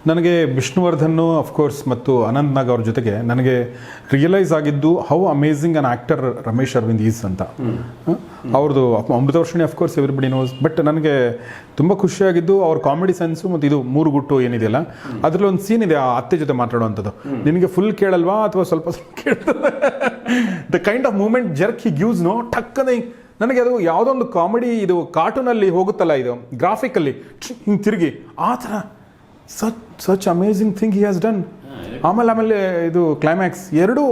ನನಗೆ ವಿಷ್ಣುವರ್ಧನ್ ಅಫ್ಕೋರ್ಸ್ ಮತ್ತು ಅನಂತ್ ನಾಗ್ ಅವ್ರ ಜೊತೆಗೆ ನನಗೆ ರಿಯಲೈಸ್ ಆಗಿದ್ದು how amazing an actor Ramesh Aravind is ಅಂತ. ಅವ್ರದ್ದು Amruthavarshini of course everybody knows. But ನನಗೆ ತುಂಬ ಖುಷಿಯಾಗಿದ್ದು ಅವ್ರ ಕಾಮಿಡಿ ಸೆನ್ಸು ಮತ್ತು ಇದು ಮೂರು ಗುಟ್ಟು ಏನಿದೆಯಲ್ಲ ಅದರಲ್ಲಿ ಒಂದು ಸೀನ್ ಇದೆ ಆ ಅತ್ತೆ ಜೊತೆ ಮಾತಾಡುವಂಥದ್ದು. ನಿನಗೆ ಫುಲ್ ಕೇಳಲ್ವಾ ಅಥವಾ ಸ್ವಲ್ಪ ಸ್ವಲ್ಪ ಕೇಳ್ತದೆ? The kind of moment jerk he gives no ಟಕ್ಕನೆ. ನನಗೆ ಅದು ಯಾವುದೋ ಒಂದು ಕಾಮಿಡಿ ಇದು ಕಾರ್ಟೂನಲ್ಲಿ ಹೋಗುತ್ತಲ್ಲ, ಇದು ಗ್ರಾಫಿಕಲ್ಲಿ ಹಿಂಗೆ ತಿರುಗಿ ಆ ಥರ such amazing thing he has done. ಆಮೇಲೆ ಇದು ಕ್ಲೈಮ್ಯಾಕ್ಸ್ ಎರಡೂ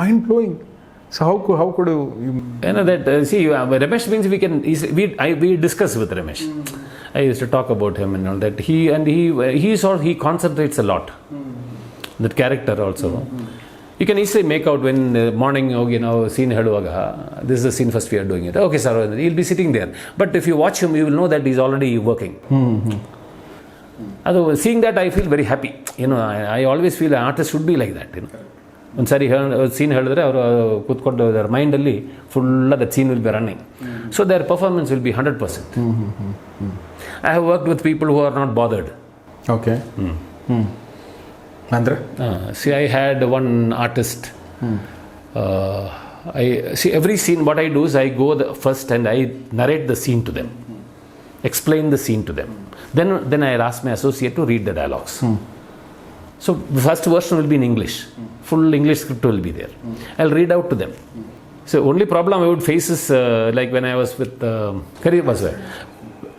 mind blowing. So how could you know that see Ramesh means we discuss with Ramesh. I used to talk about him and all that. He concentrates a lot. That character also. You can easily make out when morning scene heduvaga, this is the scene first we are doing it. Okay sir, he'll be sitting there. But if you watch him, you will know that he's already working. Seeing that, I feel very happy. I always feel an artist should be like that. ಒಂದು ಸಾರಿ scene ಹೇಳಿದ್ರೆ ಅವರು ಕೂತ್ಕೊಂಡು ಅದರ ಮೈಂಡಲ್ಲಿ full that scene will be running. So there performance will be 100%. I have worked with people who are not bothered. Okay. ಅಂದರೆ I had one artist. Every scene what I do is I go first and I narrate the scene to them, explain the scene to them. Then I'll ask my associate to read the dialogues. So the first version will be in English. Full English script will be there. I'll read out to them. So only problem I would face is like when I was with Kareem Baswe.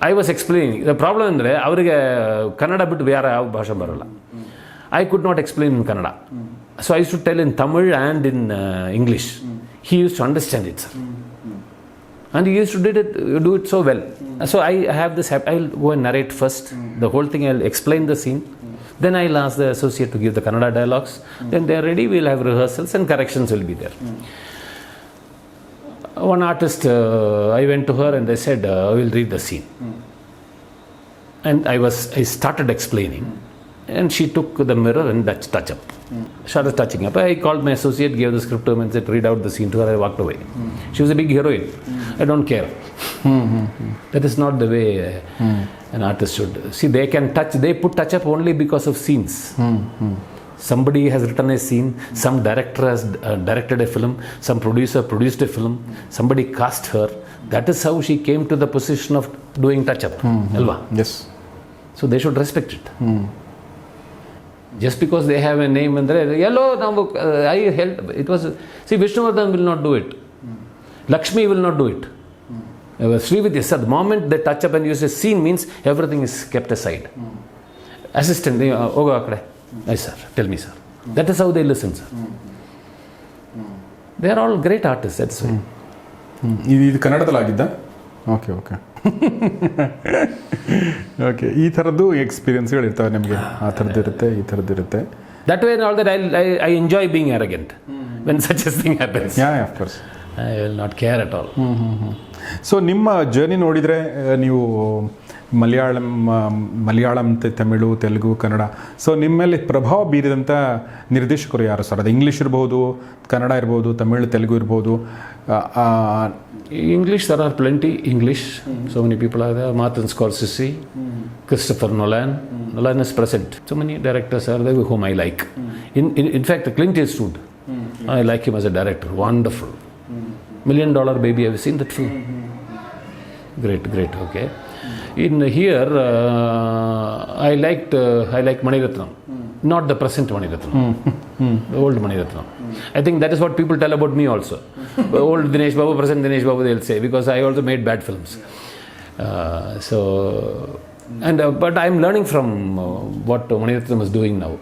I was explaining. The problem andre avrige Kannada bittu ಬೇರೆ ಯಾವ ಭಾಷೆ ಬರಲ್ಲ. I could not explain in Kannada. So I used to tell in Tamil and in English. He used to understand it, sir. And he used to do it so well. So I have this, I'll go and narrate first the whole thing. I'll explain the scene. Then I'll ask the associate to give the Kannada dialogues. Then they're ready, we'll have rehearsals and corrections will be there. One artist, I went to her and I said, I will read the scene. And I started explaining. And she took the mirror and touch up. Started touching up. I called my associate, gave the script to him and said, read out the scene to her. I walked away. She was a big heroine. I don't care. That is not the way an artist should. See, they put touch up only because of scenes. Somebody has written a scene, some director has directed a film, some producer produced a film, somebody cast her. That is how she came to the position of doing touch up. Alva? Yes. So they should respect it. Just because they have a name and I helped. It was, see, Vishnuvardhan will not do it. Lakshmi will not do it. Srividya, sir, the moment they touch up and use a scene means everything is kept aside. Assistant, Oga akade. Yes sir, tell me sir. That is how they listen, sir. They are all great artists, that's why. ಇದು ಕನ್ನಡದಲ್ಲಿ ಆಗಿದ್ದ? Okay okay okay. ಈ ಥರದ್ದು ಎಕ್ಸ್ಪೀರಿಯನ್ಸ್ಗಳು ಇರ್ತವೆ ನಿಮಗೆ. ಆ ಥರದ್ದು ಇರುತ್ತೆ, ಈ ಥರದ್ದು ಇರುತ್ತೆ. That way and all that I enjoy being arrogant when such a thing happens. Yeah, of course. I will not care at all. So ನಿಮ್ಮ ಜರ್ನಿ ನೋಡಿದರೆ ನೀವು ಮಲಯಾಳಂ ತಮಿಳು ತೆಲುಗು ಕನ್ನಡ, ಸೊ ನಿಮ್ಮ ಮೇಲೆ ಪ್ರಭಾವ ಬೀರಿದಂಥ ನಿರ್ದೇಶಕರು ಯಾರು ಸರ್? ಅದು ಇಂಗ್ಲೀಷ್ ಇರ್ಬೋದು, ಕನ್ನಡ ಇರ್ಬೋದು, ತಮಿಳು ತೆಲುಗು ಇರ್ಬೋದು. English, there are plenty English. So many people are there. Martin Scorsese, Christopher Nolan. Nolan is present. So many directors are there whom I like. In fact, Clint Eastwood, I like him as a director. Wonderful. $1 Million Baby, have you seen that film? Great, okay. In here, I like Mani Ratnam. Not the present Mani Ratnam. The old Mani Ratnam. I think that is what people tell about me also. Old Dinesh Baboo, present Dinesh Baboo, they'll say, because I also made bad films. But I'm learning from what Mani Ratnam is doing now.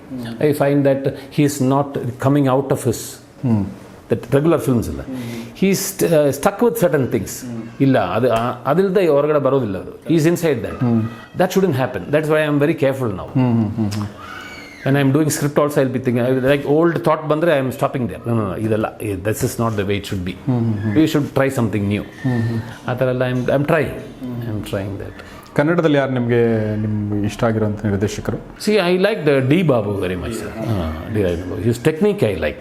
I find that he is not coming out of his that regular films. He's stuck with certain things. Adilda ಹೊರಗಡೆ ಬರೋದಿಲ್ಲ. He's inside that. That shouldn't happen. That's why I'm very careful now. When I'm doing script also, I'll be thinking, like old thought bandre, I'm stopping there. No, this is not the way it should be. We should try something new. I'm trying that. ಕನ್ನಡದಲ್ಲಿ ಯಾರು ನಿಮಗೆ ಇಷ್ಟ ಆಗಿರೋಂಥ ನಿರ್ದೇಶಕರು? See, I like the D. Baboo very much. His technique I like.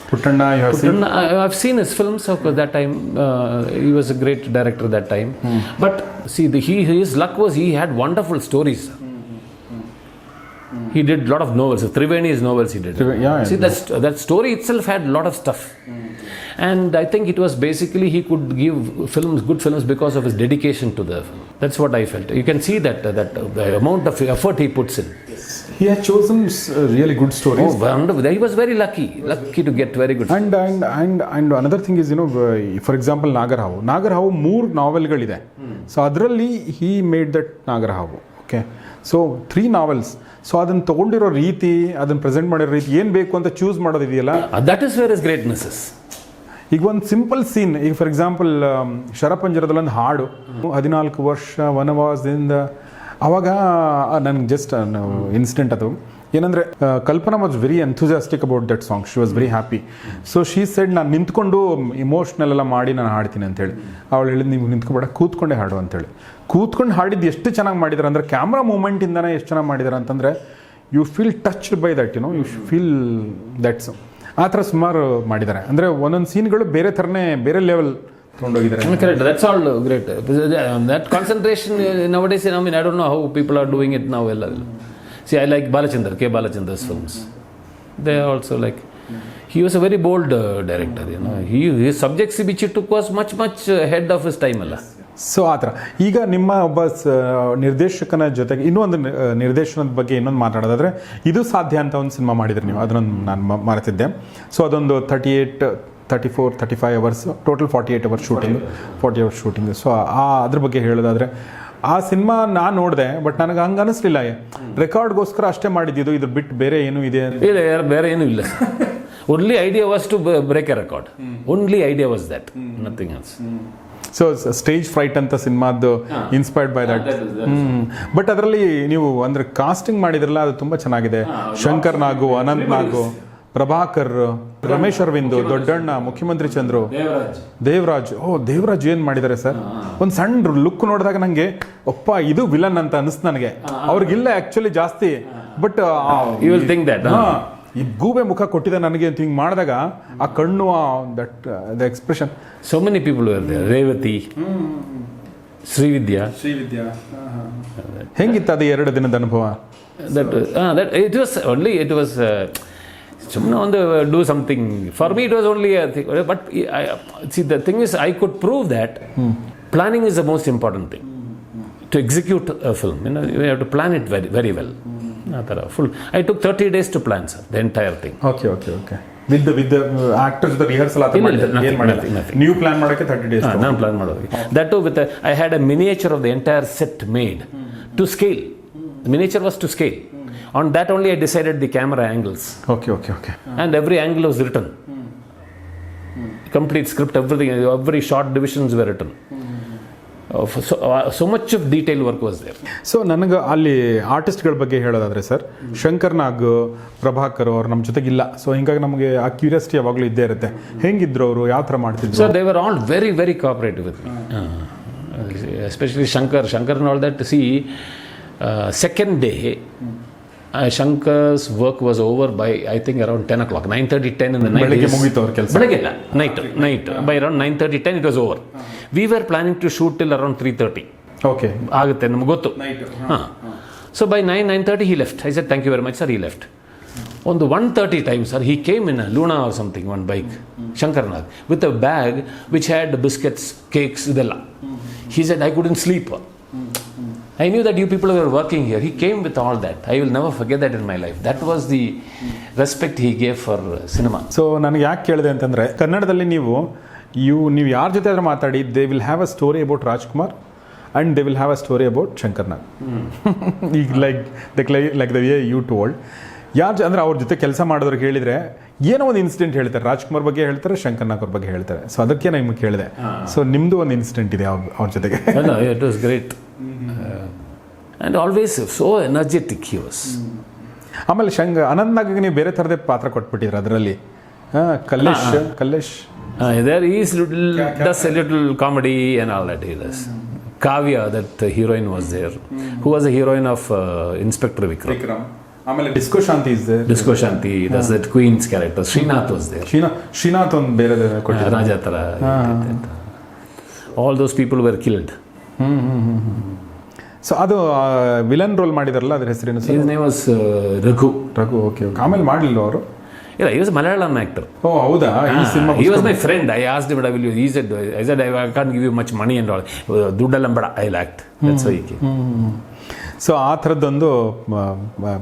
Puttanna, you have seen? I've seen his films. Of course, that time he was a great director that time. But see, his luck was he had wonderful stories. He did a lot of novels. Triveni's novels he did. Yeah, See, that story itself had a lot of stuff. And I think it was basically he could give good films because of his dedication to the film. That's what I felt. You can see that the amount of effort he puts in. He has chosen really good stories. Oh, wonderful. He was very lucky to get very good. And another thing is, for example, Nagarahavu 3 ನಾವೆಲ್ಗಳಿದೆ. So ಅದರಲ್ಲಿ he made that Nagarahavu. Okay, so 3 novels. So ಅದನ್ನು ತಗೊಂಡಿರೋ ರೀತಿ, ಅದನ್ನು present ಮಾಡಿರೋ ರೀತಿ, ಏನು ಬೇಕು ಅಂತ ಚೂಸ್ ಮಾಡೋದಿದೆಯಲ್ಲ, that is where is greatness is. ಈಗ ಒಂದು ಸಿಂಪಲ್ ಸೀನ್, ಈಗ ಫಾರ್ ಎಕ್ಸಾಂಪಲ್ ಶರಪಂಜರದಲ್ಲಿ ಒಂದು ಹಾಡು, 14 ವರ್ಷ ವನವಾಸದಿಂದ, ಅವಾಗ ನನಗೆ ಜಸ್ಟ್ ಇನ್ಸಿಡೆಂಟ್ ಅದು ಏನಂದರೆ, Kalpana was very enthusiastic about that song. She was very happy. So she said, ನಾನು ನಿಂತ್ಕೊಂಡು ಇಮೋಷ್ನಲ್ ಎಲ್ಲ ಮಾಡಿ ನಾನು ಹಾಡ್ತೀನಿ ಅಂತೇಳಿ. ಅವಳು ಹೇಳಿದ್, ನೀವು ನಿಂತ್ಕೊಬೇಡ, ಕೂತ್ಕೊಂಡೇ ಹಾಡು ಅಂತೇಳಿ. ಕೂತ್ಕೊಂಡು ಹಾಡಿದ್ದು ಎಷ್ಟು ಚೆನ್ನಾಗಿ ಮಾಡಿದ್ದಾರೆ ಅಂದರೆ, ಕ್ಯಾಮ್ರಾ ಮೂಮೆಂಟಿಂದನೇ ಎಷ್ಟು ಚೆನ್ನಾಗಿ ಮಾಡಿದ್ದಾರೆ ಅಂತಂದರೆ, you feel touched by that, you feel that's. ಆ ಥರ ಸುಮಾರು ಮಾಡಿದ್ದಾರೆ. ಅಂದರೆ ಒಂದೊಂದು ಸೀನ್ಗಳು ಬೇರೆ ಥರನೇ, ಬೇರೆ level ತೊಗೊಂಡೋಗಿದ್ದಾರೆ. Correct. That's all great. That concentration nowadays, I mean, I don't know how people are doing it now. See, I like K. Balachandra's films. They are also like, he was a very bold director. His subjects which he took was much ahead of his time. So ಆ ಥರ. ಈಗ ನಿಮ್ಮ ಒಬ್ಬ ನಿರ್ದೇಶಕನ ಜೊತೆಗೆ ಇನ್ನೊಂದು ನಿರ್ದೇಶನದ ಬಗ್ಗೆ ಇನ್ನೊಂದು ಮಾತಾಡೋದಾದರೆ, ಇದು ಸಾಧ್ಯ ಅಂತ ಒಂದು ಸಿನಿಮಾ ಮಾಡಿದ್ರಿ ನೀವು, ಅದನ್ನೊಂದು ನಾನು ಮರೆತಿದ್ದೆ. ಸೊ ಅದೊಂದು 34-35 hours, total 48 hours shooting, 40 hours shooting. So ಅದ್ರ ಬಗ್ಗೆ ಹೇಳೋದಾದರೆ, ಆ ಸಿನಿಮಾ ನಾನು ನೋಡಿದೆ, ಬಟ್ ನನಗೆ ಹಂಗೆ ಅನಿಸ್ಲಿಲ್ಲ. ರೆಕಾರ್ಡ್ಗೋಸ್ಕರ ಅಷ್ಟೇ ಮಾಡಿದ್ದು, ಇದ್ರ ಬಿಟ್ಟು ಬೇರೆ ಏನೂ ಇದೆ? ಇಲ್ಲ, ಬೇರೆ ಏನೂ ಇಲ್ಲ. Only idea was to break a record. Only idea was that. Nothing else. So stage freight ಅಂತ ಸಿನಿಮಾದ್ದು ಇನ್ಸ್ಪೈರ್ಡ್ ಬೈ ದಟ್. ಬಟ್ ಅದರಲ್ಲಿ ನೀವು ಅಂದರೆ ಕಾಸ್ಟಿಂಗ್ ಮಾಡಿದ್ರಲ್ಲ, ಅದು ತುಂಬ ಚೆನ್ನಾಗಿದೆ. ಶಂಕರ್ ನಾಗು, ಅನಂತ್ ನಾಗು, ಪ್ರಭಾಕರ್, ರಮೇಶ್ ಅರವಿಂದ್, ದೊಡ್ಡಣ್ಣ, ಮುಖ್ಯಮಂತ್ರಿ ಚಂದ್ರು, ದೇವರಾಜ್. ದೇವರಾಜ್ ಏನು ಮಾಡಿದ್ದಾರೆ ಸರ್! ಒಂದು ಸಣ್ಣ ಲುಕ್ ನೋಡಿದಾಗ ನನಗೆ, ಒಪ್ಪ ಇದು ವಿಲನ್ ಅಂತ ಅನಿಸ್ತು ನನಗೆ. ಅವ್ರಿಗಿಲ್ಲ ಆ್ಯಕ್ಚುಲಿ ಜಾಸ್ತಿ, but you will think that ಈ ಗೂಬೆ ಮುಖ ಕೊಟ್ಟಿದೆ ನನಗೆ ಅಂತ ಹಿಂಗೆ ಮಾಡಿದಾಗ, ಆ ಕಣ್ಣು, that the expression. So many people were there. Revathi, Srividya. ಹೆಂಗಿತ್ತು ಅದು 2 ದಿನದ ಅನುಭವ? It was ಸುಮ್ಮನೆ ಒಂದು do something. For me it was only a thing. But see, the thing is, I could prove that planning is the most important thing to execute a film. You have to plan it very well. ಆ ಥರ full I took 30 days to plan sir the entire thing. Okay. With actors rehearsal ನೀವು plan ಮಾಡೋಕ್ಕೆ 30 days? ನಾನು plan ಮಾಡೋದು. That too with I had a miniature of the entire set made to scale. The miniature was to scale. On that only I decided the camera angles. Okay. And every angle was written. Complete script, everything, every shot divisions were written. So much of detail work was there. So ನನಗೆ ಅಲ್ಲಿ ಆರ್ಟಿಸ್ಟ್ಗಳ ಬಗ್ಗೆ ಹೇಳೋದಾದರೆ sir, Shankar ನಾಗ್, ಪ್ರಭಾಕರ್ ಅವ್ರು ನಮ್ಮ ಜೊತೆಗಿಲ್ಲ. So ಹಿಂಗಾಗಿ ನಮಗೆ ಆ curiosity ಯಾವಾಗಲೂ ಇದ್ದೇ ಇರುತ್ತೆ. ಹೆಂಗಿದ್ರು ಅವರು, ಯಾವ ಥರ ಮಾಡ್ತಿದ್ರು? So they were all very cooperative with me. Especially Shankar and all that. See, second day, Shankar's work was over by, I think, around 10 o'clock, 9:30, 10 in the night. ಬೆಳಗ್ಗೆ ಮುಗಿತು ಅವ್ರ ಕೆಲಸ? ಬೆಳಗ್ಗೆ ಇಲ್ಲ, night. By around 9:30, 10 it was over. We were planning to shoot till around 3:30. Okay. ಆಗುತ್ತೆ ನಮ್ಗೆ ಗೊತ್ತು. So by 9:30 he left. I said, thank you very much sir. He left. On the 1:30 time, sir, he came in a Luna or something, one bike, Shankar Nag, with a bag which had biscuits, cakes, idella. He said, I couldn't sleep. I knew that you people were working here. He came with all that. I will never forget that in my life. That was the respect he gave for cinema. So ನನಗೆ ಯಾಕೆ ಕೇಳಿದೆ ಅಂತಂದರೆ, ಕನ್ನಡದಲ್ಲಿ ನೀವು ಯಾರ ಜೊತೆ ಆದರೂ ಮಾತಾಡಿ, they will have a story about Rajkumar and they will have a story about Shankar Nag. ಈಗ like the way you told. ಯಾರು ಅಂದರೆ ಅವ್ರ ಜೊತೆ ಕೆಲಸ ಮಾಡೋದ್ರಿಗೆ ಹೇಳಿದರೆ ಏನೋ ಒಂದು ಇನ್ಸಿಡೆಂಟ್ ಹೇಳ್ತಾರೆ. ರಾಜ್ಕುಮಾರ್ ಬಗ್ಗೆ ಹೇಳ್ತಾರೆ, ಶಂಕರ್ ನಾಗ್ ಅವ್ರ ಬಗ್ಗೆ ಹೇಳ್ತಾರೆ. ಸೊ ಅದಕ್ಕೆ ನಾನು ನಿಮ್ಗೆ ಕೇಳಿದೆ. ಸೊ ನಿಮ್ಮದು ಒಂದು ಇನ್ಸಿಡೆಂಟ್ ಇದೆ ಅವ್ರ ಜೊತೆಗೆ? It was great. And always so energetic he was. ಆಮೇಲೆ ಅನಂತ್ ನಾಗ್ಗೆ ನೀವು ಬೇರೆ ಥರದೇ ಪಾತ್ರ ಕೊಟ್ಬಿಟ್ಟಿದ್ರು ಅದರಲ್ಲಿ. Kallesh there is does a little comedy and all that he does. Kavya, that heroine was there, who was a heroine of Inspector Vikram. ಆಮೇಲೆ disco Shanti does that queen's character. Srinath was there. Srinath ಒಂದು ಬೇರೆ ಕೊಟ್ಟಿದ್ರು, ರಾಜಾ ಥರ. All those people were killed. So ಅದು villain roll ಮಾಡಿದಾರಲ್ಲ ಅದ್ರ ಹೆಸರೇನು sir? His name was Raghu. Raghu. Okay okay. ಆಮೇಲೆ ಮಾಡಲಿಲ್ಲ ಅವರು? Yeah, he was a Malayalam actor. ಓ ಹೌದಾ? ಈ cinema He was my friend. I asked him, will you? He said, I can't give you much money and all. Dudalam bada, I'll act. That's why he came. So ಆ ಥರದ್ದೊಂದು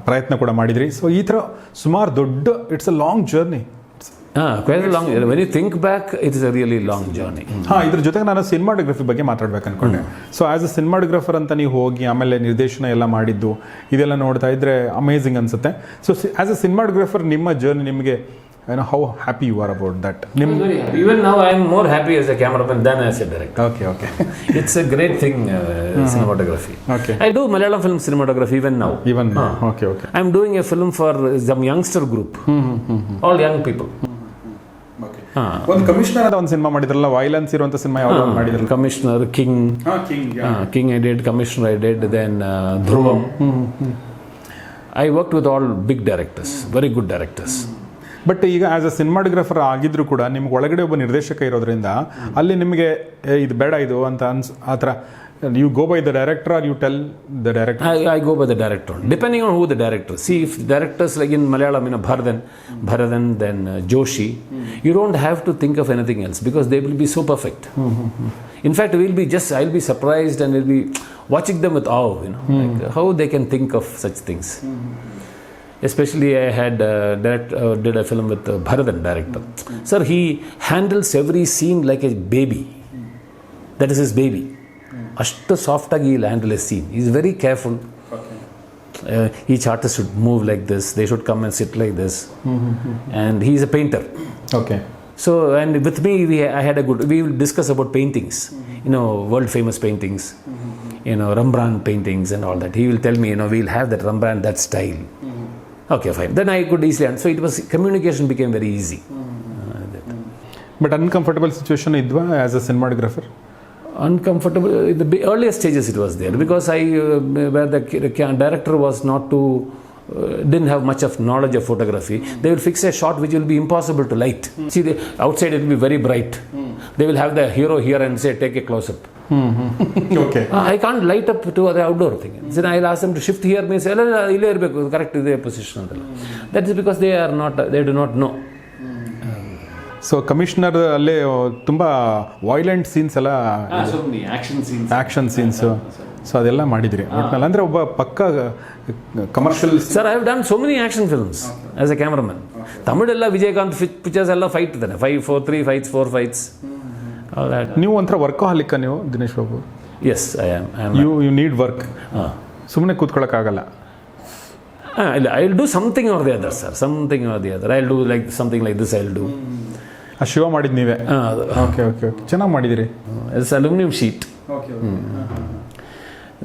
ಪ್ರಯತ್ನ ಕೂಡ ಮಾಡಿದ್ರಿ. So ಈ ಥರ ಸುಮಾರು ದೊಡ್ಡ, it's a long journey. Quite a long. When you think back, it is a really long journey. ಇದ್ರ ಜೊತೆಗೆ ನಾನು ಸಿನಿಮಾಟೋಗ್ರಫಿ ಬಗ್ಗೆ ಮಾತಾಡ್ಬೇಕು ಅನ್ಕೊಂಡೆ. ಸೊ ಆಸ್ ಅ ಸಿನಿಮಾಟೋಗ್ರಫರ್ ಅಂತ ನೀವು ಹೋಗಿ ಆಮೇಲೆ ನಿರ್ದೇಶನ ಎಲ್ಲ ಮಾಡಿದ್ದು ಇದೆಲ್ಲ ನೋಡ್ತಾ ಇದ್ರೆ ಅಮೇಝಿಂಗ್ ಅನ್ಸುತ್ತೆ. ಸೊ ಆಸ್ ಅ ಸಿನಿಮಾಟೋಗ್ರಫರ್ ನಿಮ್ಮ ಜರ್ನಿ ನಿಮಗೆ how happy you are about that? Even now, I am more happy as a cameraman than as a director. Okay, okay. It's a great thing, cinematography. Okay. I do Malayalam film cinematography even now. Even okay, okay. I am doing a film for some youngster group, all young people. ಒಂದು commissioner ಆದ ಒಂದು cinema ಮಾಡಿದ್ರಲ್ಲ, violence ಇರುವಂತ cinema ಯಾವ್ದು ಮಾಡಿದ್ರಲ್ಲ? Commissioner, King. King I did, Commissioner I did, then Dhruvam. I worked with all big directors, very good directors. But ಈಗ as a cinematographer ಆಗಿದ್ರು ಕೂಡ ನಿಮ್ಗೆ ಒಳಗಡೆ ಒಬ್ಬ ನಿರ್ದೇಶಕ ಇರೋದ್ರಿಂದ ಅಲ್ಲಿ ನಿಮಗೆ ಇದು ಬೇಡ ಇದು ಅಂತ ಆ ಥರ you go by the director or you tell the director? I go by the director, depending on who the director. See, if directors like in Malayalam, Bharathan, then Joshi, you don't have to think of anything else because they will be so perfect. In fact, I'll be surprised and we'll be watching them with awe, like how they can think of such things. Especially I had did a film with Bharathan director. Sir, he handles every scene like a baby. That is his baby. ಅಷ್ಟು ಸಾಫ್ಟಾಗಿ he'll handle a scene. He's very careful. Each artist should move like this. They should come and sit like this. And he's a painter. Okay. So, and with me, we will discuss about paintings. World famous paintings. Rembrandt paintings and all that. He will tell me, we'll have that Rembrandt, that style. Okay, fine. Then I could easily, so communication became very easy. But uncomfortable situation idva as a cinematographer? Uncomfortable in the earlier stages it was there because where the director was not too didn't have much of knowledge of photography. They will fix a shot which will be impossible to light. See, outside it will be very bright. They will have the hero here and say take a close up. Okay. I can't light up to the outdoor thing. Then I'll ask them to shift here, means ille irbeku correct ide position antalla. That is because they do not know. So commissioner ಅಲ್ಲೇ ತುಂಬ violent scenes ಎಲ್ಲ, action scenes, so ಅದೆಲ್ಲ ಮಾಡಿದ್ರಿ ಒಟ್ನಲ್ಲಿ. ಅಂದರೆ ಒಬ್ಬ ಪಕ್ಕ commercial. Sir, I have done so many action films as a cameraman. ತಮಿಳೆಲ್ಲ ವಿಜಯಕಾಂತ್ ಪಿಕ್ಚರ್ಸ್ ಎಲ್ಲ ಫೈಟ್ ಇದ್ದಾನೆ, 3 fights, 4 fights. ನೀವು ಒಂಥರ ವರ್ಕೋಹಾಲಿಕ್ ನೀವು Dinesh Babu? Yes, I am. You need work. ಸುಮ್ಮನೆ ಕೂತ್ಕೊಳ್ಳೋಕ್ಕಾಗಲ್ಲ. I'll do something or the other, sir. Something or the other. I'll do like something like this. I'll do. ಆ ಶಿವ ಮಾಡಿದ್ದು ನೀವೇ? ಓಕೆ ಓಕೆ ಓಕೆ, ಚೆನ್ನಾಗಿ ಮಾಡಿದಿರಿ. It's aluminum sheet. Okay.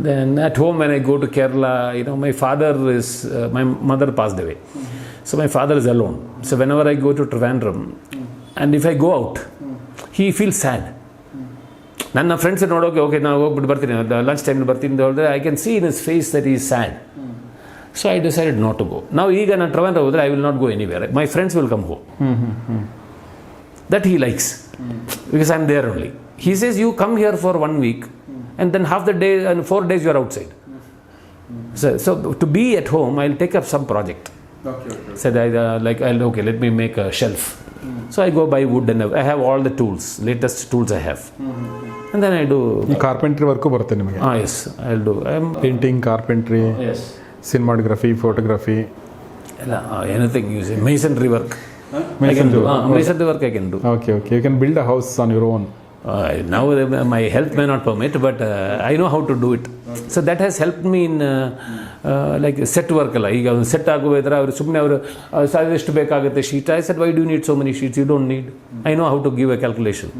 Then at home when I go to Kerala, my mother passed away. So my father is alone. So whenever I go to Trivandrum, and if I go out, he feels sad. ನನ್ನ friends ನೋಡೋಕೆ okay ನಾವು ಹೋಗ್ಬಿಟ್ಟು ಬರ್ತೀನಿ, lunch time ಬರ್ತೀನಿ ಹೇಳಿದ್ರೆ I can see in his face that is sad. So I decided not to go. Now ಈಗ ನಾನು Trivandrum ಹೋದ್ರೆ I will not go anywhere. My friends will come home. That he likes because I am there only. He says you come here for 1 week and then half the day and 4 days you are outside. So to be at home, I'll take up some project. Okay. Said let me make a shelf. So I go buy wood and I have all the tools, latest tools I have. And then I do. Carpentry work ಬರುತ್ತೆ ನಿಮಗೆ? Yes, I'll do. I am painting, carpentry. Yes. Cinematography, photography, anything you say. Masonry work. Masonry work I can do. Okay. You can build a house on your own. Now my health may not permit, but I know how to do it. So that has helped me in like set work ಅಲ್ಲ. ಈಗ ಒಂದು set ಆಗೋದ್ರೆ ಅವರು ಸುಮ್ಮನೆ ಅವರು ಎಷ್ಟು ಬೇಕಾಗುತ್ತೆ sheet. I said, why do you need so many sheets? You don't need. I know how to give a calculation.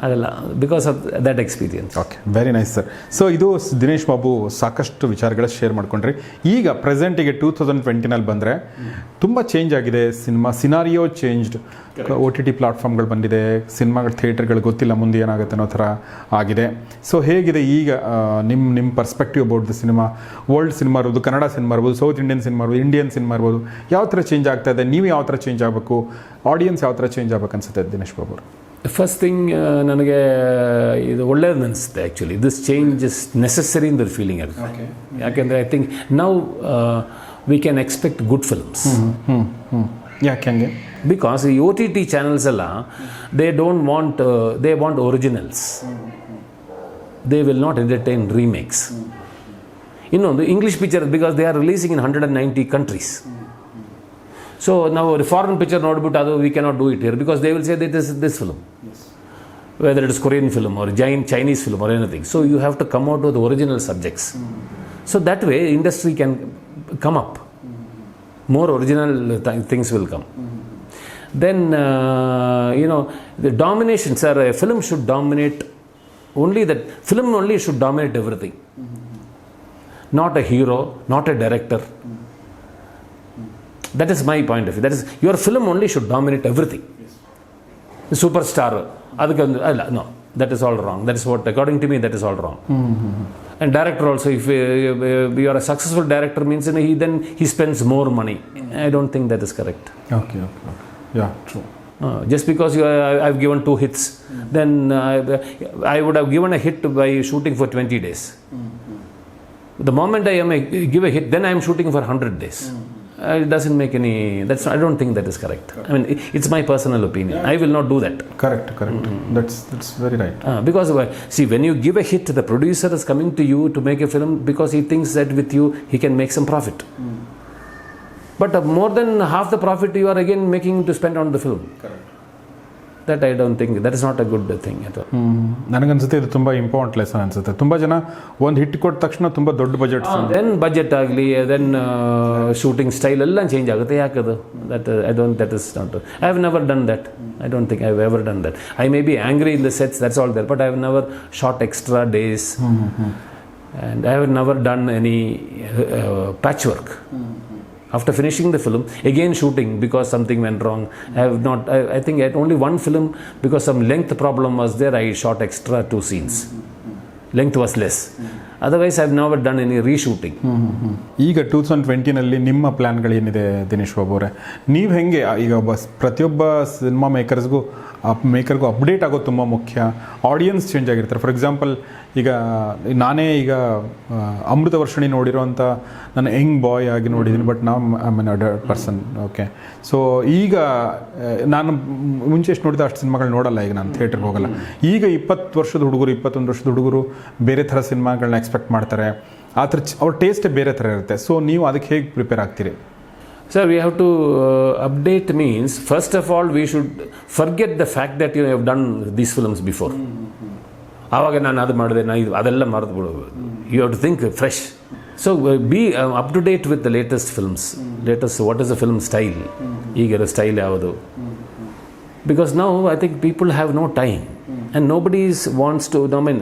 ಅದಲ್ಲ because of that experience. Okay, very nice sir. So ಇದು ದಿನೇಶ್ ಬಾಬು ಸಾಕಷ್ಟು ವಿಚಾರಗಳ ಶೇರ್ ಮಾಡ್ಕೊಂಡ್ರಿ. ಈಗ ಪ್ರೆಸೆಂಟಿಗೆ 2020ನಲ್ಲಿ ಬಂದರೆ ತುಂಬ ಚೇಂಜ್ ಆಗಿದೆ scenario changed. OTT ಪ್ಲಾಟ್ಫಾರ್ಮ್ಗಳು ಬಂದಿದೆ, ಸಿನಿಮಾಗಳ ಥಿಯೇಟರ್ಗಳು ಗೊತ್ತಿಲ್ಲ ಮುಂದೆ ಏನಾಗುತ್ತೆ ಅನ್ನೋ ಥರ ಆಗಿದೆ. ಸೊ ಹೇಗಿದೆ ಈಗ ನಿಮ್ಮ perspective about the cinema? World cinema ಇರ್ಬೋದು, ಕನ್ನಡ ಸಿನಿಮಾ ಇರ್ಬೋದು, ಸೌತ್ ಇಂಡಿಯನ್ ಸಿನಿಮಾ ಇರ್ಬೋದು, ಇಂಡಿಯನ್ ಸಿನಿಮಾ ಇರ್ಬೋದು, ಯಾವ ಥರ ಚೇಂಜ್ ಆಗ್ತಾ ಇದೆ? ನೀವು ಯಾವ ಥರ ಚೇಂಜ್ ಆಗಬೇಕು, ಆಡಿಯನ್ಸ್ ಯಾವ ಥರ ಚೇಂಜ್ ಆಗ್ಬೇಕು ಅನ್ಸುತ್ತೆ ದಿನೇಶ್ ಬಾಬು? ಫಸ್ಟ್ ಥಿಂಗ್ ನನಗೆ ಇದು ಒಳ್ಳೇದು ಅನಿಸುತ್ತೆ actually. This change is necessary in their feeling ಅದು. ಯಾಕೆಂದರೆ I think now we can expect good films. ಯಾಕೆ ಹಂಗೆ? ಬಿಕಾಸ್ ಈ OTT ಚಾನಲ್ಸ್ ಎಲ್ಲ they don't want they want originals. They will not entertain remakes. ಇನ್ನೊಂದು English picture, because they are releasing in 190 countries. So ನಾವು foreign picture ನೋಡ್ಬಿಟ್ಟು ಅದು we cannot do it here because they will say that is this film, whether it is Korean film or Chinese film or anything. So you have to come out with original subjects. So that way industry can come up. More original things will come. Then the domination, sir, a film should dominate only that. Film only should dominate everything. Not a hero, not a director. That is my point of view. That is, your film only should dominate everything. The superstar, no, that is all wrong. That is what, according to me, that is all wrong. And director also, if you are a successful director, means then he spends more money. I don't think that is correct. Okay. Yeah, true. Just because I've given 2 hits, then I would have given a hit by shooting for 20 days. The moment I give a hit, then I am shooting for 100 days. It doesn't make any. I don't think that is correct. I mean, it's my personal opinion. I will not do that. Correct. That's very right. Because see, when you give a hit, the producer is coming to you to make a film because he thinks that with you he can make some profit. But more than half the profit you are again making to spend on the film. Correct. That I don't think, that is not a good thing at all. ನನಗನ್ಸುತ್ತೆ ಇದು ತುಂಬ important lesson ಅನ್ಸುತ್ತೆ. ತುಂಬ ಜನ ಒಂದು hit ಕೊಟ್ಟ ತಕ್ಷಣ ತುಂಬ ದೊಡ್ಡ ಬಜೆಟ್, ದೆನ್ ಬಜೆಟ್ ಆಗಲಿ, ದೆನ್ ಶೂಟಿಂಗ್ ಸ್ಟೈಲ್ ಎಲ್ಲ ಚೇಂಜ್ ಆಗುತ್ತೆ. ಯಾಕದು? that is not. I have never done that. I don't think I have ever done that. I may be angry in the sets, that's all there, but I have never shot extra days. And I have never done any patchwork. After finishing the film, again shooting because something went wrong. I have not. I think I had only one film because some length problem was there. I shot extra 2 scenes. Length was less. Otherwise, I have never done any reshooting. ಈಗ 2020ನಲ್ಲಿ ನಿಮ್ಮ ಪ್ಲ್ಯಾನ್ಗಳೇನಿದೆ ದಿನೇಶ್ ಬಾಬು ಅವರೇ? ನೀವು ಹೆಂಗೆ ಈಗ ಪ್ರತಿಯೊಬ್ಬ cinema ಮೇಕರ್ಗೂ update ಆಗೋದು ತುಂಬ ಮುಖ್ಯ. ಆಡಿಯನ್ಸ್ ಚೇಂಜ್ ಆಗಿರ್ತಾರೆ. ಫಾರ್ ಎಕ್ಸಾಂಪಲ್, ಈಗ ನಾನೇ ಈಗ ಅಮೃತ ವರ್ಷಿಣಿ ನೋಡಿರೋಂಥ ನಾನು ಯಂಗ್ ಬಾಯ್ ಆಗಿ ನೋಡಿದ್ದೀನಿ, ಬಟ್ ನಾವು I mean adult person. Okay, so ಈಗ ನಾನು ಮುಂಚೆ ಎಷ್ಟು ನೋಡಿದ ಅಷ್ಟು ಸಿನಿಮಾಗಳು ನೋಡಲ್ಲ. ಈಗ ನಾನು ಥಿಯೇಟ್ರಿಗೆ ಹೋಗಲ್ಲ. ಈಗ 20 ವರ್ಷದ ಹುಡುಗರು, 21 ವರ್ಷದ ಹುಡುಗರು ಬೇರೆ ಥರ ಸಿನಿಮಾಗಳನ್ನ ಎಕ್ಸ್ಪೆಕ್ಟ್ ಮಾಡ್ತಾರೆ. ಆ ಥರ ಅವ್ರ ಟೇಸ್ಟೇ ಬೇರೆ ಥರ ಇರುತ್ತೆ. ಸೊ ನೀವು ಅದಕ್ಕೆ ಹೇಗೆ prepare ಆಗ್ತೀರಿ? Sir, we have to update means, first of all, we should forget the fact that you have done these films before. ಆವಾಗ ನಾನು ಅದು ಮಾಡಿದೆ, ಅದೆಲ್ಲ ಮರೆತು ಬಿಡೋದು. You have to think fresh. So be up to date with the latest films. What is the film style? ಈಗಿರೋ style ಯಾವುದು? Because now I think people have no time. And nobody wants to. I mean,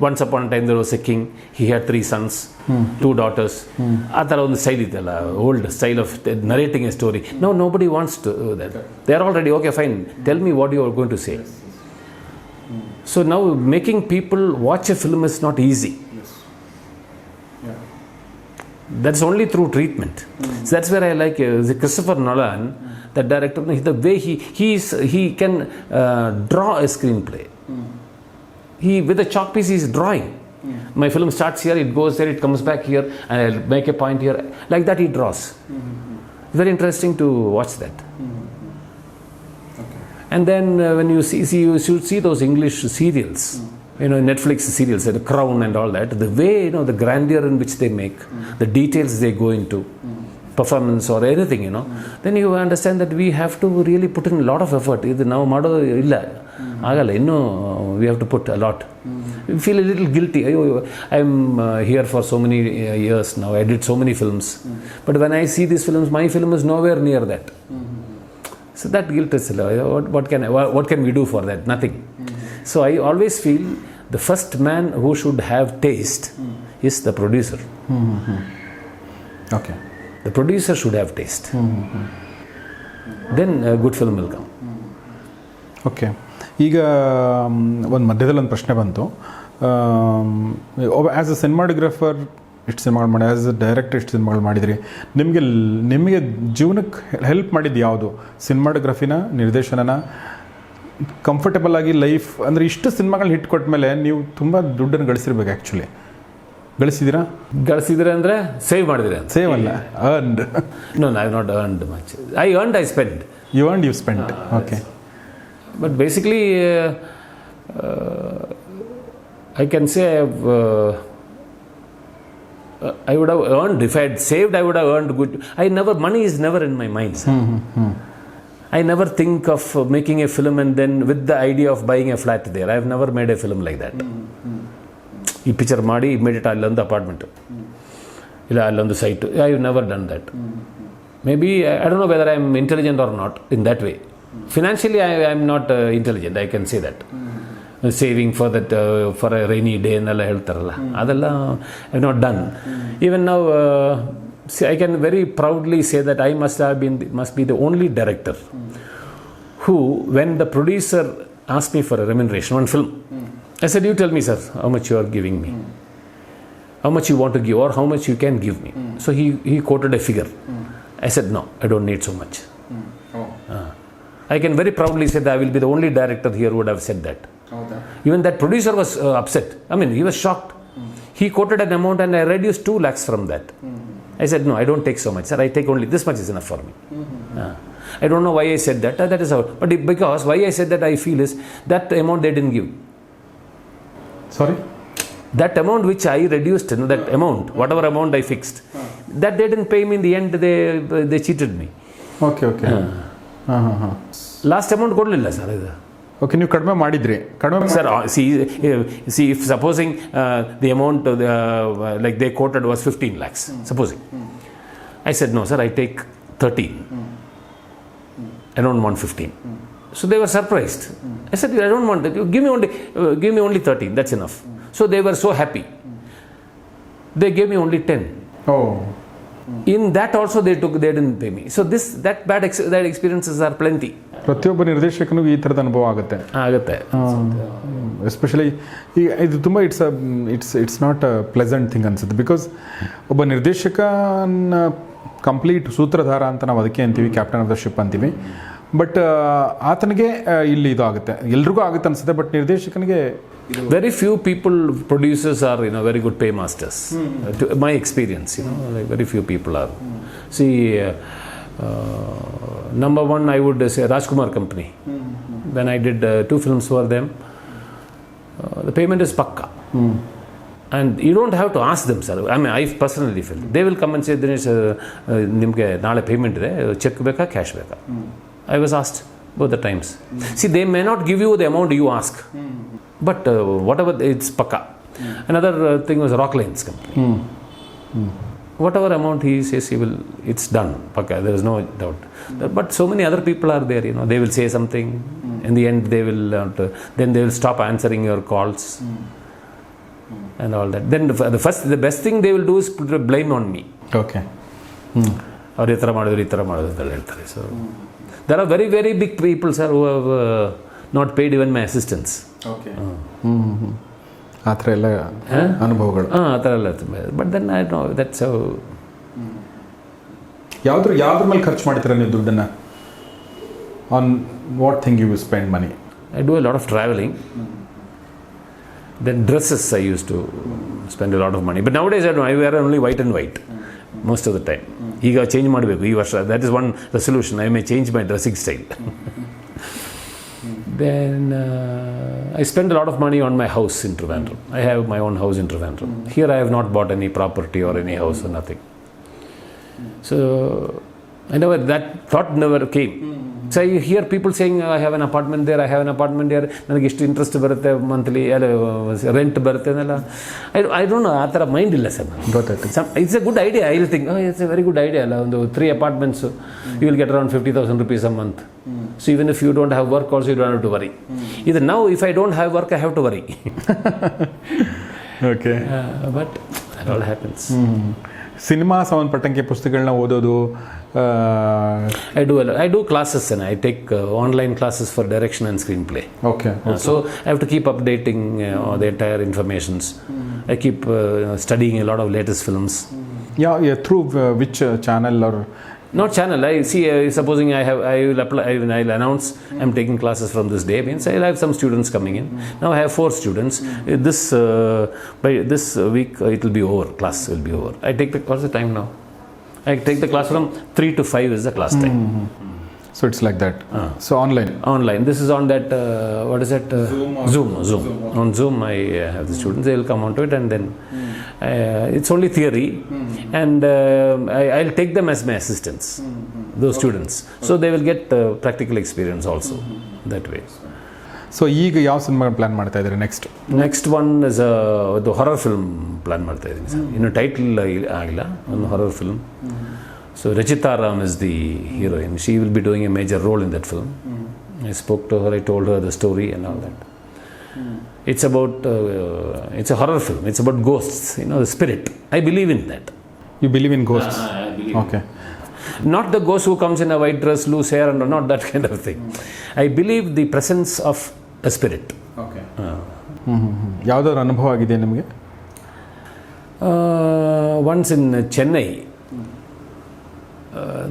once upon a time there was a king. He had 3 sons, 2 daughters. ಆ ಥರ ಒಂದು style ಇದೆಯಲ್ಲ, old style of narrating A story. Now nobody wants to do that. They are already okay, fine. Tell me what you are going to say. So now making people watch a film is not easy. That's only through treatment. So that's where I like Christopher Nolan, the director. The way he can draw a screenplay. He with a chalk piece he's drawing. My film starts here, it goes there, it comes back here, and I'll make a point here. Like that he draws. Very interesting to watch that. And then when you you should see those English serials. Netflix serials, The Crown and all that, the way, the grandeur in which they make, the details they go into, performance or anything, then you understand that we have to really put in a lot of effort. Idu now mado illa agalla, we have to put a lot. We feel a little guilty. I'm here for so many years now, I did so many films, but when I see these films, my film is nowhere near that. So that guilt is, what can we do for that? Nothing. So I always feel the first man who should have taste is the producer. Okay. The producer should have taste. Then a good film will come. Okay, ಈಗ ಒಂದು ಮಧ್ಯದಲ್ಲಿ ಒಂದು ಪ್ರಶ್ನೆ ಬಂತು. As a cinematographer ಇಷ್ಟು ಸಿನಿಮಾಗಳು ಮಾಡಿ, as a director ಇಷ್ಟು ಸಿನಿಮಾಗಳು ಮಾಡಿದ್ರಿ. ನಿಮಗೆ ಜೀವನಕ್ಕೆ ಹೆಲ್ಪ್ ಮಾಡಿದ್ದು ಯಾವುದು? ಸಿನಿಮಾಟೋಗ್ರಫಿನ, ನಿರ್ದೇಶನನ, ಕಂಫರ್ಟಬಲ್ ಆಗಿ ಲೈಫ್ ಅಂದರೆ ಇಷ್ಟು ಸಿನಿಮಾಗಳನ್ನ ಹಿಟ್ ಕೊಟ್ಟ ಮೇಲೆ ನೀವು ತುಂಬ ದುಡ್ಡನ್ನು ಗಳಿಸಿರ್ಬೇಕು. ಆ್ಯಕ್ಚುಲಿ ಗಳಿಸಿದ್ರೆ ಅಂದರೆ ಸೇವ್ ಮಾಡಿದ್ರೆ ಅಂತ. ಸೇವ್ ಅಲ್ಲ, earned. No, I have not earned much. I spend. You spend. Okay. But basically, I can say I would have earned, if I had saved, I would have earned good. Money is never in my mind, sir. I never think of making a film and then with the idea of buying a flat there. I have never made a film like that. ಈ picture ಮಾಡಿ immediate ಅಲ್ಲೊಂದು apartment, ಇಲ್ಲ ಅಲ್ಲೊಂದು site. I have never done that. Maybe I don't know whether I am intelligent or not in that way. Financially, I am not intelligent. I can say that. Saving for that for a rainy day ಅನ್ನೆಲ್ಲ ಹೇಳ್ತಾರಲ್ಲ, ಅದೆಲ್ಲ I have not done. Even now, I can very proudly say that I must be the only director who, when the producer asked me for a remuneration on film, I said, "You tell me, sir, how much you are giving me, how much you want to give, or how much you can give me." So he quoted a figure. I said, "No, I don't need so much." I can very proudly say that I will be the only director here who would have said that. Even that producer was upset. I mean, he was shocked. He quoted an amount and I reduced 2 lakhs from that. I said, "No, I don't take so much, sir. I take only this much is enough for me." I don't know why I said that. That is how. But because why I said that, I feel is that amount they didn't give. Sorry? That amount which I reduced, that amount, whatever amount I fixed, that they didn't pay me in the end. They cheated me. Okay. Last amount ಕೊಡಲಿಲ್ಲ sir ಇದು. Okay, ನೀವು ಕಡಿಮೆ ಮಾಡಿದ್ರಿ. Sir, see if supposing the amount like they quoted was 15 lakhs, supposing. I said, "No, sir, I take 13. I don't want 15. So they were surprised. I said, "I don't want that. Give me only 13. That's enough." So they were so happy. They gave me only 10. Oh. In that also they didn't pay me. So that experiences are plenty. ಪ್ರತಿಯೊಬ್ಬ ನಿರ್ದೇಶಕನಿಗೂ ಈ ಥರದ ಅನುಭವ ಆಗುತ್ತೆ. Especially ಇದು ತುಂಬ it's not a pleasant thing ಅನ್ಸುತ್ತೆ. Because ಒಬ್ಬ ನಿರ್ದೇಶಕನ ಕಂಪ್ಲೀಟ್ ಸೂತ್ರಧಾರ ಅಂತ ನಾವು ಅದಕ್ಕೆ ಅಂತೀವಿ, ಕ್ಯಾಪ್ಟನ್ ಆಫ್ ದ ಶಿಪ್ ಅಂತೀವಿ. ಬಟ್ ಆತನಿಗೆ ಇಲ್ಲಿ ಇದು ಆಗುತ್ತೆ, ಎಲ್ರಿಗೂ ಆಗುತ್ತೆ ಅನ್ಸುತ್ತೆ. ಬಟ್ ನಿರ್ದೇಶಕನಿಗೆ very few people, producers are very good paymasters. To my experience, like very few people are. See, number one, I would say Rajkumar Company. When I did 2 films for them, the payment is pakka. And you don't have to ask them, sir. I mean, I personally feel they will come and say, "Dinesh, nimge naale payment ide, check beka, cash beka." I was asked both the times. See, they may not give you the amount you ask. But whatever, it's pakka. Another thing was Rockline's company. Whatever amount he says, it's done, pakka. There is no doubt. But so many other people are there. They will say something. In the end, then they will stop answering your calls and all that. Then the best thing they will do is put a blame on me. Okay. ಅವ್ರು ಈ ಥರ ಮಾಡಿದ್ರು ಅಂತ ಹೇಳ್ತಾರೆ. So there are very, very big people, sir, who have not paid even my assistants. Okay. ಆ ಥರ ಎಲ್ಲ ಅನುಭವಗಳು. ಆ ಥರ ಎಲ್ಲ. But then I know that's how. ಯಾವ್ದ್ರ ಮೇಲೆ ಖರ್ಚು ಮಾಡ್ತೀರಾ ನೀವು ದುಡ್ಡನ್ನು? On what thing you spend money? I do a lot of travelling. Then dresses I used to spend a lot of money. But now days I wear only white and white most of the time. ಈಗ change ಮಾಡಬೇಕು ಈ ವರ್ಷ. That is one resolution. I may change my dressing style. Then I spend a lot of money on my house in Trivandrum. I have my own house in Trivandrum. Here I have not bought any property or any house or nothing. So that thought never came. So I hear people saying, "I have an apartment there, I have an apartment there. ನನಗೆ ಇಷ್ಟು interest ಬರುತ್ತೆ monthly, rent ಬರುತ್ತೆ ಅನ್ನೆಲ್ಲ." I don't know, ಆ ಥರ mind ಇಲ್ಲ sir. ಗೊತ್ತಾಯ್ತು. It's a good idea. I will think, it's a very good idea ಅಲ್ಲ. ಒಂದು 3 apartments, you will get around 50,000 rupees a month. So even if you don't have work also, you don't have to worry. Either now, if I don't have work, I have to worry. Okay. But that all happens. Cinema ಸಂಬಂಧಪಟ್ಟಂಗೆ ಪುಸ್ತಕಗಳನ್ನ ಓದೋದು. I do classes and I take online classes for direction and screenplay. Okay. So I have to keep updating the entire informations. I keep studying a lot of latest films. Yeah, through which channel or? Not channel. I see. Supposing I will apply. I'll announce I'm taking classes from this day. Means I'll have some students coming in. Now I have 4 students. By this week it will be over. Class will be over. I take what's the time now? I take the class from 3 to 5 is the class time. So it's like that. So online. Online. This is on that. What is that? Zoom. On Zoom, I have the students. They will come onto it, and then it's only theory, and I'll take them as my assistants. Those students, so they will get practical experience also that way. So ಈಗ ಯಾವ cinema plan ಮಾಡ್ತಾ ಇದ್ದಾರೆ next one is ಒಂದು horror film plan ಮಾಡ್ತಾ ಇದ್ದೀನಿ sir. ಇನ್ನು title ಆಗಿಲ್ಲ, ಒಂದು horror film. So Rachita Ram is the heroine. She will be doing a major role in that film. I spoke to her, I told her the story and all that. It's about it's a horror film. It's about ghosts, the spirit. I believe in that. You believe in ghosts? I believe. Okay. Not the ghost who comes in a white dress, loose hair, and not that kind of thing. I believe the presence of a spirit. Okay. ಯಾವುದಾದ್ರು ಅನುಭವ ಆಗಿದೆ ನಿಮಗೆ? Once in Chennai,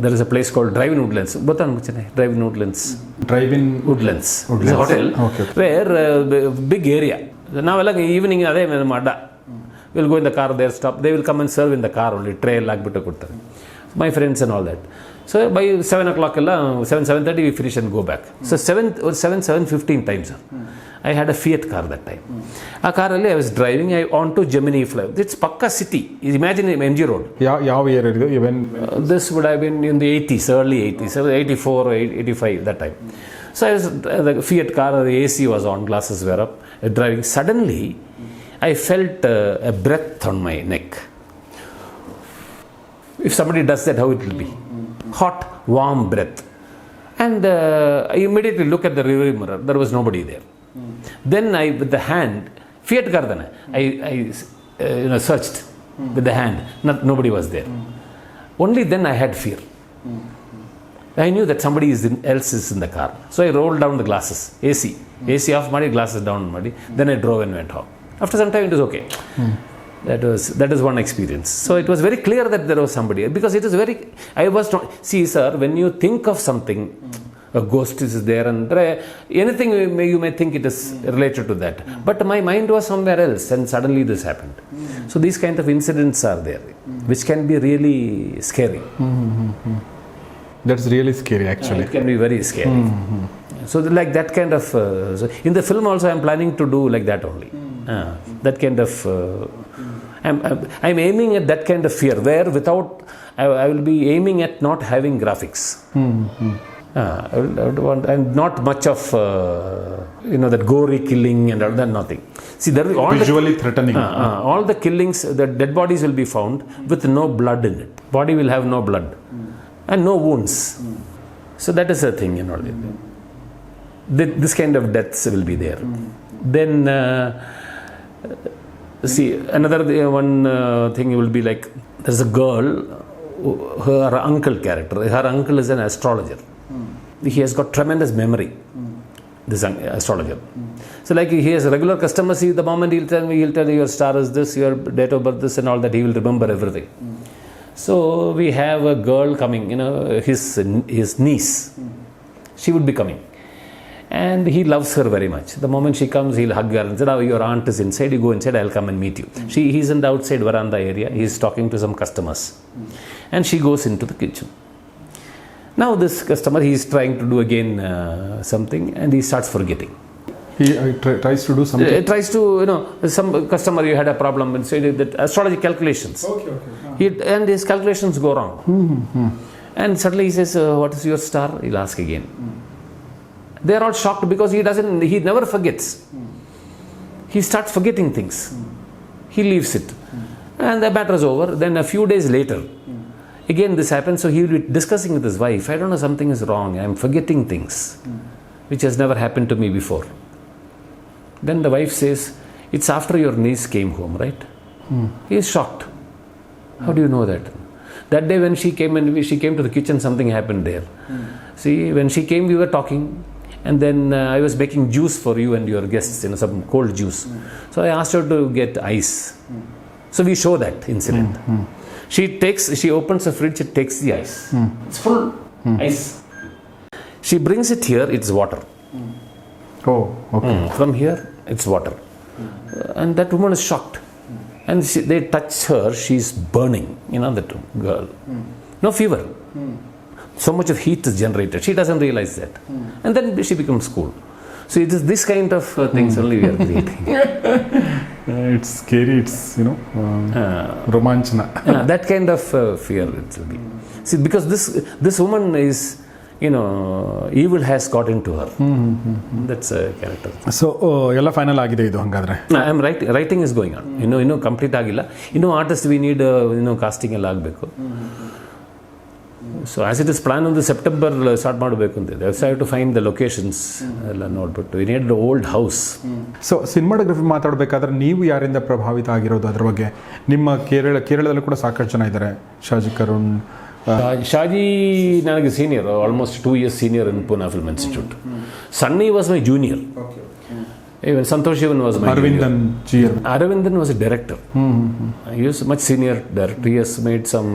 there is a place called Drive-In Woodlands. Both Chennai, Drive-In Woodlands. Drive-In Woodlands. It's a hotel. Okay. Where big area. ನಾವೆಲ್ಲ evening ಅದೇ ಮಾಡ. We'll go in the car there, stop. They will come and serve in the car only. Tray ಎಲ್ಲ ಹಾಕ್ಬಿಟ್ಟು ಕೊಡ್ತಾರೆ. My friends and all that. So by 7 o'clock ಎಲ್ಲ 7:30 we finish and go back. So 7:15 times. I had a Fiat car that time. ಆ ಕಾರಲ್ಲಿ I was driving. I on to Gemini Fly. It's Pakka city. Imagine MG Road. ಯಾವ year ಇದು? This would have been in the 80s, early 80s, 84 or 85 that time. So I was the Fiat car. The AC was on, glasses were up. Driving. Suddenly, I felt a breath on my neck. If somebody does that, how it will be? Hot, warm breath. And I immediately look at the rearview mirror. There was nobody there. Then I, with the hand, Fiat car dana, I searched with the hand. Nobody was there. Only then I had fear. I knew that somebody else is in the car. So I rolled down the glasses. AC off, madi, glasses down, madi. Then I drove and went home. After some time, it was okay. That is one experience. So it was very clear that there was somebody, because it is very. I was not. See, sir, when you think of something, a ghost is there, and anything you may think it is related to that. But my mind was somewhere else, and suddenly this happened. So these kind of incidents are there, which can be really scary. That's really scary, actually. It can be very scary. So like that kind of. So in the film also, I'm planning to do like that only. That kind of. I'm aiming at that kind of fear, where without I will be aiming at not having graphics. I would want, and not much of that gory killing and all that, nothing. See, there will all visually threatening. All the killings, the dead bodies will be found with no blood in it. Body will have no blood and no wounds. So that is a thing, This kind of deaths will be there. Then. See, another one thing will be like, there's a girl, her uncle character. Her uncle is an astrologer. He has got tremendous memory, this astrologer. So like he has regular customers. See, the moment he'll tell you your star is this, your date of birth this, and all that. He will remember everything. So we have a girl coming, his niece. She would be coming. And he loves her very much. The moment she comes, he'll hug her and say, "Oh, your aunt is inside. You go inside. I'll come and meet you." He's in the outside veranda area. He's talking to some customers, and she goes into the kitchen. Now this customer, he's trying to do again something, and he starts forgetting. He tries to do something. Tries to, some customer, you had a problem and say that astrology calculations. Okay. And his calculations go wrong. And suddenly he says, "What is your star?" He'll ask again. They are all shocked because he never forgets. He starts forgetting things. He leaves it. And the matter is over. Then a few days later, again this happens. So he will be discussing with his wife, "I don't know, something is wrong. I am forgetting things, which has never happened to me before." Then the wife says, "It's after your niece came home, right?" He is shocked. How do you know that? That day when she came and she came to the kitchen, something happened there. See, when she came, we were talking, and then I was making juice for you and your guests, some cold juice. So I asked her to get ice. So we show that incident. She opens the fridge, it takes the ice. It's full ice. She brings it here, it's water. Oh, okay. From here, it's water. And that woman is shocked. And they touch her, she's burning, that girl. No fever. So much of heat is generated. She doesn't realize that. And then she becomes cool. So it is this kind of things only we are creating. It's scary, it's, romanchana. That kind of fear it will be. See, because this woman is, evil has got into her. That's a character. So ಎಲ್ಲ final ಆಗಿದೆ ಇದು ಹಂಗಾದ್ರೆ? I am writing is going on. ಇನ್ನೂ complete ಆಗಿಲ್ಲ. ಇನ್ನೂ artist we need casting ಎಲ್ಲ ಆಗಬೇಕು. So as it is plan ಒಂದು ಸೆಪ್ಟೆಂಬರ್ ಸ್ಟಾರ್ಟ್ ಮಾಡಬೇಕು ಅಂತಿದೆ. Have to find the locations ಎಲ್ಲ ನೋಡ್ಬಿಟ್ಟು we need old house. So cinematography ಮಾತಾಡಬೇಕಾದ್ರೆ ನೀವು ಯಾರಿಂದ ಪ್ರಭಾವಿತ ಆಗಿರೋದು ಅದ್ರ ಬಗ್ಗೆ? ನಿಮ್ಮ ಕೇರಳದಲ್ಲೂ ಕೂಡ ಸಾಕಷ್ಟು ಜನ ಇದ್ದಾರೆ. ಶಾಜಿ ಕರುಣ್, ಶಾಜಿ ನನಗೆ senior, almost 2 years senior in Pune Film Institute. Sunny was my junior. Even Santosh Shivan was my Aravindan junior. Aravindan was a director. He was much senior director. He has made some,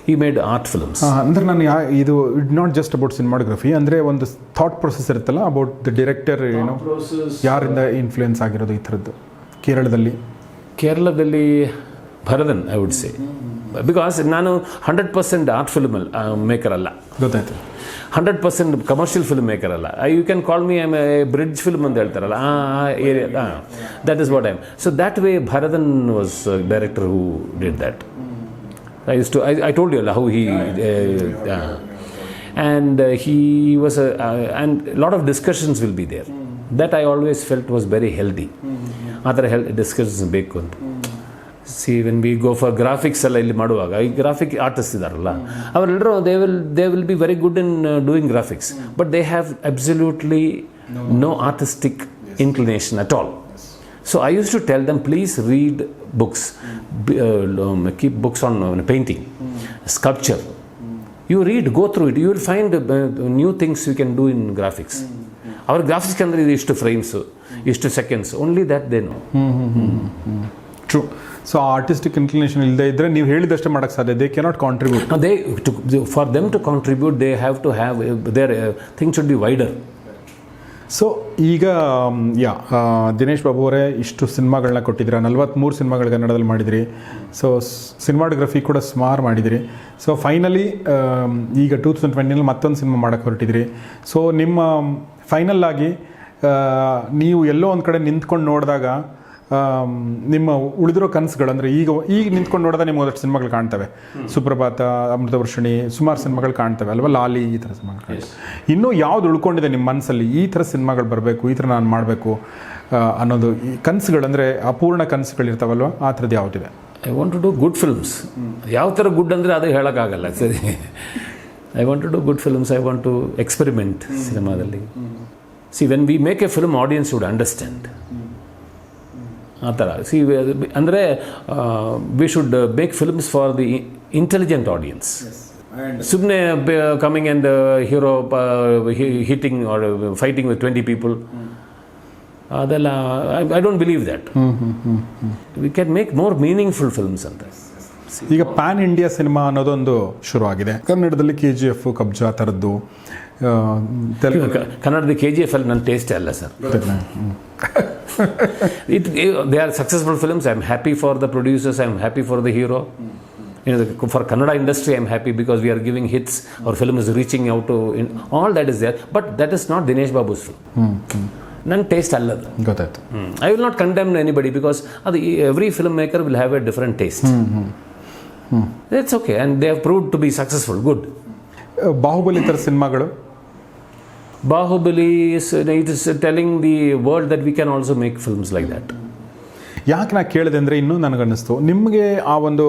he made art films. ಅಂದ್ರೆ ನಾನು ಇದು it not just about cinematography, ಅಂದ್ರೆ ಒಂದು thought process ಇರುತ್ತಲ್ಲ about the director, ಯಾರಿಂದ influence ಆಗಿರೋದು ಈ ಥರದ್ದು ಕೇರಳದಲ್ಲಿ Bharathan, I would say. Because ನಾನು 100% ಆರ್ಟ್ ಫಿಲ್ಮ್ ಮೇಕರ್ ಅಲ್ಲ, ಗೊತ್ತಾಯ್ತು. 100% ಕಮರ್ಷಿಯಲ್ ಫಿಲ್ಮ್ ಮೇಕರ್ ಅಲ್ಲ. You can call me I'm a bridge film ಅಂತ ಹೇಳ್ತಾರಲ್ಲ, area, that is what I am. So that way Bharathan was director who did that. I told you how he and he was and a lot of discussions will be there. That I always felt was very healthy. Other discussions ಬೇಕು ಅಂತ. See when we go for graphics ಎಲ್ಲ ಇಲ್ಲಿ ಮಾಡುವಾಗ, ಈ graphic artist ಇದಾರಲ್ಲ ಅವರೆಲ್ಲರೂ they will be very good in doing graphics, but they have absolutely no artistic inclination at all. So I used to tell them, please read books, keep books on painting, sculpture. You read, go through it, you will find new things you can do in graphics. ಅವ್ರ graphics ಅಂದರೆ ಇದು ಇಷ್ಟು frames, ಇಷ್ಟು seconds, only that they know. True. So artistic inclination ಇಲ್ಲದೆ ಇದ್ದರೆ ನೀವು ಹೇಳಿದಷ್ಟೇ ಮಾಡೋಕ್ಕೆ ಸಾಧ್ಯ. They cannot contribute. For them to contribute they have to have their thing should be wider. So ಈಗ ದಿನೇಶ್ ಬಾಬು ಅವರೇ ಇಷ್ಟು ಸಿನಿಮಾಗಳನ್ನ ಕೊಟ್ಟಿದ್ದೀರಾ, 43 ಸಿನಿಮಾಗಳು ಕನ್ನಡದಲ್ಲಿ ಮಾಡಿದಿರಿ. ಸೊ ಸಿನಿಮಾಟೋಗ್ರಫಿ ಕೂಡ ಸುಮಾರು ಮಾಡಿದಿರಿ. ಸೊ ಫೈನಲಿ ಈಗ 2020ನಲ್ಲಿ ಮತ್ತೊಂದು ಸಿನಿಮಾ ಮಾಡೋಕ್ಕೆ ಹೊರಟಿದ್ರಿ. ಸೊ ನಿಮ್ಮ ಫೈನಲ್ ಆಗಿ ನೀವು ಎಲ್ಲೋ ಒಂದು ಕಡೆ ನಿಂತ್ಕೊಂಡು ನೋಡಿದಾಗ ನಿಮ್ಮ ಉಳಿದಿರೋ ಕನಸುಗಳು, ಅಂದರೆ ಈಗ ನಿಂತ್ಕೊಂಡು ನೋಡಿದಾಗ ನಿಮ್ಗೆ ಒಂದಷ್ಟು ಸಿನಿಮಾಗಳು ಕಾಣ್ತವೆ. ಸುಪ್ರಭಾತ, ಅಮೃತವರ್ಷಿಣಿ, ಸುಮಾರು ಸಿನಿಮಾಗಳು ಕಾಣ್ತವೆ ಅಲ್ವಾ, ಲಾಲಿ, ಈ ಥರ ಸಿನಿಮಾಗಳು ಕಾಣ್ತವೆ. ಇನ್ನೂ ಯಾವ್ದು ಉಳ್ಕೊಂಡಿದೆ ನಿಮ್ಮ ಮನಸ್ಸಲ್ಲಿ, ಈ ಥರ ಸಿನಿಮಾಗಳು ಬರಬೇಕು, ಈ ಥರ ನಾನು ಮಾಡಬೇಕು ಅನ್ನೋದು ಈ ಕನಸುಗಳು, ಅಂದರೆ ಅಪೂರ್ಣ ಕನಸುಗಳಿರ್ತಾವಲ್ವ, ಆ ಥರದ್ದು ಯಾವುದಿದೆ? I want to do good films. ಯಾವ ಥರ ಗುಡ್ ಅಂದರೆ ಅದು ಹೇಳೋಕ್ಕಾಗಲ್ಲ. ಸರಿ, I want to do good films. I want to experiment ಸಿನಿಮಾದಲ್ಲಿ. See when we make a film, audience would understand. ಆ ಥರ ಸಿ ಅಂದರೆ we should make films for the intelligent audience. ಸುಮ್ಮನೆ coming and hero hitting or fighting with 20 people, ಅದೆಲ್ಲ I don't believe that. We can make more meaningful films ಅಂತ. ಈಗ PAN India cinema ಅನ್ನೋದೊಂದು ಶುರುವಾಗಿದೆ. ಕನ್ನಡದಲ್ಲಿ KGF, ಕಬ್ಜಾ ಥರದ್ದು. ಕನ್ನಡದ KGF ಅಲ್ಲಿ ನನ್ನ ಟೇಸ್ಟೇ ಅಲ್ಲ sir. They are successful films. I am happy for the producers. I am happy for the hero. For Kannada industry, I am happy because we are giving hits. Our film is reaching out to all that is there. But that is not Dinesh Babu's film. Nan taste alladu. Gottayitu. I will not condemn anybody because every filmmaker will have a different taste. That's okay, and they have proved to be successful. Good. Baahubali ಥರ ಸಿನಿಮಾಗಳು, Bahubali it is telling the world that we can also make films like that. ಯಾಕೆ ನಾ ಕೇಳಿದೆ ಅಂದರೆ, ಇನ್ನೂ ನನಗನ್ನಿಸ್ತು ನಿಮಗೆ ಆ ಒಂದು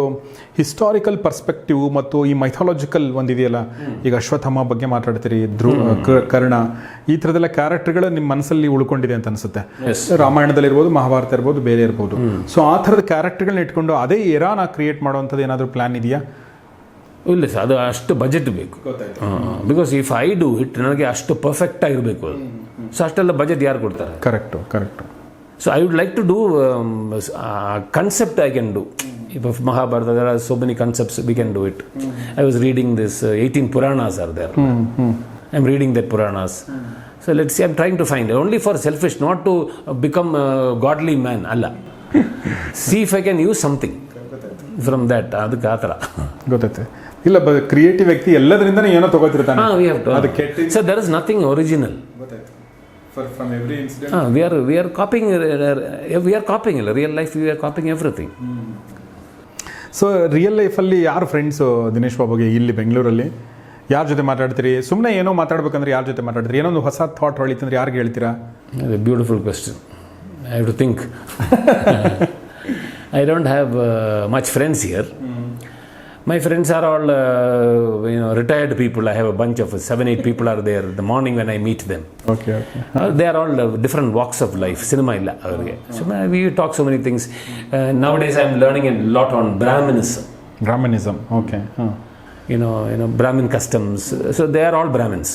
ಹಿಸ್ಟಾರಿಕಲ್ ಪರ್ಸ್ಪೆಕ್ಟಿವ್ ಮತ್ತು ಈ ಮೈಥಾಲಜಿಕಲ್ ಒಂದಿದೆಯಲ್ಲ. ಈಗ ಅಶ್ವತ್ಥಾಮ ಬಗ್ಗೆ ಮಾತಾಡ್ತೀರಿ, ಕರ್ಣ, ಈ ಥರದೆಲ್ಲ ಕ್ಯಾರೆಕ್ಟರ್ಗಳು ನಿಮ್ಮ ಮನಸ್ಸಲ್ಲಿ ಉಳ್ಕೊಂಡಿದೆ ಅಂತ ಅನ್ಸುತ್ತೆ. Yes. ರಾಮಾಯಣದಲ್ಲಿ ಇರ್ಬೋದು, ಮಹಾಭಾರತ ಇರ್ಬೋದು, ಬೇರೆ ಇರ್ಬೋದು. ಸೊ ಆ ಥರದ ಕ್ಯಾರೆಕ್ಟರ್ಗಳನ್ನ ಇಟ್ಕೊಂಡು ಅದೇ ಎರಾನ ಕ್ರಿಯೇಟ್ ಮಾಡುವಂಥದ್ದು ಏನಾದರೂ ಪ್ಲಾನ್ ಇದೆಯಾ? ಇಲ್ಲ ಸರ್, ಅದು ಅಷ್ಟು ಬಜೆಟ್ ಬೇಕು. Because if I do it ನನಗೆ ಅಷ್ಟು ಪರ್ಫೆಕ್ಟ್ ಆಗಿರಬೇಕು ಅದು. ಸೊ ಅಷ್ಟೆಲ್ಲ ಬಜೆಟ್ ಯಾರು ಕೊಡ್ತಾರೆ? Correct. So I would like to do concept I can do. If Mahabharata, there are so many concepts, we can do it. I was reading this 18 Puranas are there. I'm reading that Puranas. So let's see, I'm trying to find only for selfish, not to become a godly man. Allah. See if I can use something from that. ಅದಕ್ಕೆ ಆ ಥರ ಗೊತ್ತೈತೆ. ಇಲ್ಲ, creative ವ್ಯಕ್ತಿ ಎಲ್ಲದರಿಂದನೇ ಏನೋ ತಗೋತಿರ್ತಾನೆ. We have to. So there is nothing original. From every incident. We are copying. We are copying real life. We are copying everything. So real ಲೈಫಲ್ಲಿ ಯಾರು friends Dinesh ಬಾಬುಗೆ ಇಲ್ಲಿ ಬೆಂಗಳೂರಲ್ಲಿ? ಯಾರ ಜೊತೆ ಮಾತಾಡ್ತೀರಿ? ಸುಮ್ಮನೆ ಏನೋ ಮಾತಾಡ್ಬೇಕಂದ್ರೆ ಯಾರ ಜೊತೆ ಮಾತಾಡ್ತೀರಿ? ಏನೋ ಒಂದು ಹೊಸ ಥಾಟ್ ಹೊಳಿತಂದ್ರೆ ಯಾರಿಗೆ ಹೇಳ್ತೀರಾ? Beautiful question. I have to think. I don't have much friends here. My friends are all retired people. I have a bunch of 7-8 people are there the morning when I meet them. Okay. They are all different walks of life. Cinema illa avarge. So we talk so many things. Nowadays I am learning a lot on Brahmanism. Okay. Brahmin customs. So they are all Brahmins.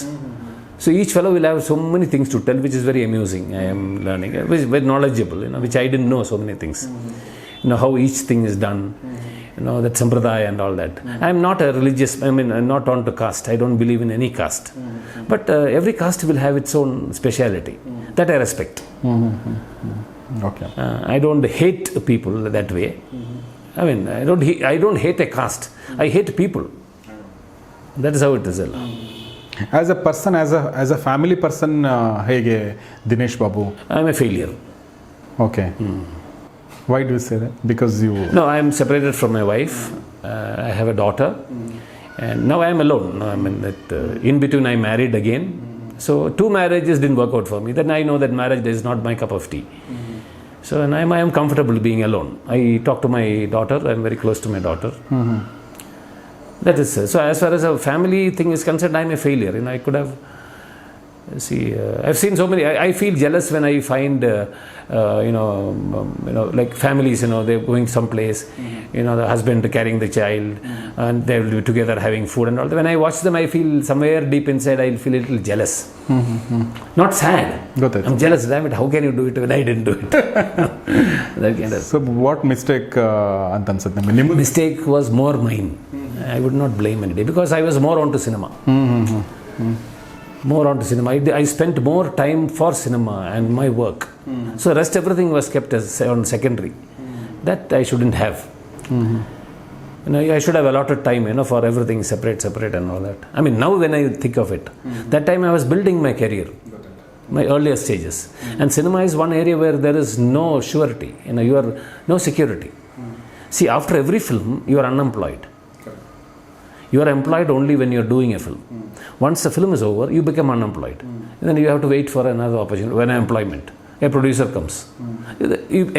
So each fellow will have so many things to tell, which is very amusing. I am learning, which is very knowledgeable, which I didn't know so many things. How each thing is done. That sampradaya and all that. I am not a religious, I'm not on to caste. I don't believe in any caste. But every caste will have its own speciality. That I respect. Okay. I don't hate people that way. I don't hate a caste. I hate people. That is how it is. As a person, as a family person, ಹೇಗೆ Dinesh Babu? I am a failure. Okay. Why do you say that? Because you... No, I am separated from my wife. I have a daughter. And now I am alone. In between I married again. So 2 marriages didn't work out for me. Then I know that marriage is not my cup of tea. So and I am comfortable being alone. I talk to my daughter. I am very close to my daughter. That is so. As far as a family thing is concerned, I am a failure. I could have... I've seen so many. I feel jealous when I find, like families. They're going someplace. The husband carrying the child, and they will be together having food and all that. When I watch them, I feel somewhere deep inside, I feel a little jealous. Not sad. Got it. I'm jealous. Damn it! How can you do it when I didn't do it? That kind of. So what mistake ಅಂತ ಅನ್ಸುತ್ತೆ? Mistake was more mine. I would not blame anybody because I was more onto cinema. More onto cinema. I spent more time for cinema and my work. So rest everything was kept as on secondary. That I shouldn't have. I should have allotted time, for everything separate and all that. Now when I think of it, that time I was building my career, my earlier stages. And cinema is one area where there is no surety. You are no security. See, after every film, you are unemployed. You are employed only when you are doing a film. Once the film is over, you become unemployed. And then you have to wait for another opportunity, when employment. A producer comes.